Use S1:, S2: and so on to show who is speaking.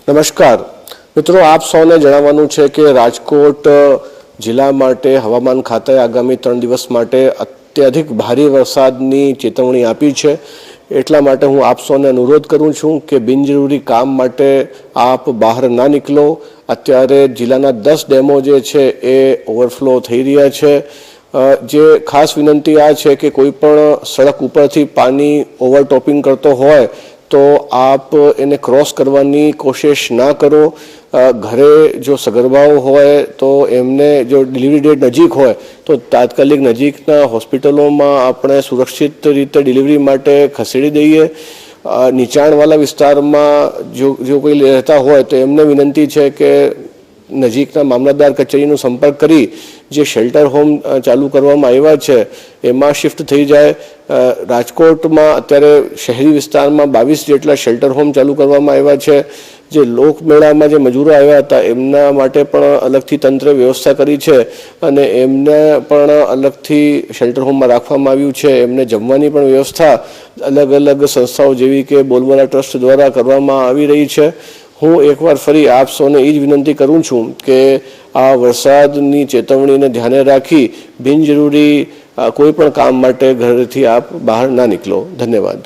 S1: નમસ્કાર મિત્રો, આપ સૌને જણાવવાનું છે કે રાજકોટ જિલ્લા માટે હવામાન ખાતાએ આગામી 3 દિવસ માટે અત્યધિક ભારે વરસાદની ચેતવણી આપી છે। એટલા માટે હું આપ સૌને અનુરોધ કરું છું કે બિનજરૂરી કામ માટે આપ બહાર ના નીકળો। અત્યારે જિલ્લાના 10 ડેમો જે છે એ ઓવરફ્લો થઈ રહ્યા છે। જે ખાસ વિનંતી આ છે કે કોઈ પણ સડક ઉપરથી પાણી ઓવરટોપિંગ કરતો હોય તો आप એને ક્રોસ કરવાની કોશિશ ના કરો। ઘરે જો સગર્ભાઓ હોય તો એમને જો ડિલિવરી ડેટ નજીક હોય તો તાત્કાલિક નજીકના હોસ્પિટલોમાં આપણે સુરક્ષિત રીતે ડિલિવરી માટે ખસેડી દઈએ। નીચાણવાળા વિસ્તારમાં જો કોઈ રહેતા હોય તો એમને વિનંતી છે કે નજીકના મામલતદાર કચેરીનો સંપર્ક કરી જે શેલ્ટર હોમ ચાલુ કરવામાં આવ્યા છે એમાં શિફ્ટ થઈ જાય। રાજકોટમાં અત્યારે શહેરી વિસ્તારમાં 22 જેટલા શેલ્ટર હોમ ચાલુ કરવામાં આવ્યા છે। જે લોકમેળામાં જે મજૂરો આવ્યા હતા એમના માટે પણ અલગથી તંત્રે વ્યવસ્થા કરી છે અને એમને પણ અલગથી શેલ્ટર હોમમાં રાખવામાં આવ્યું છે। એમને જમવાની પણ વ્યવસ્થા અલગ અલગ સંસ્થાઓ જેવી કે બોલબાલા ટ્રસ્ટ દ્વારા કરવામાં આવી રહી છે। હું એકવાર ફરી આપ સૌને એ જ વિનંતી કરું છું કે આ વરસાદની ચેતવણીને ધ્યાને રાખી બિનજરૂરી કોઈ પણ કામ માટે ઘરેથી આપ બહાર ના નીકળો। ધન્યવાદ।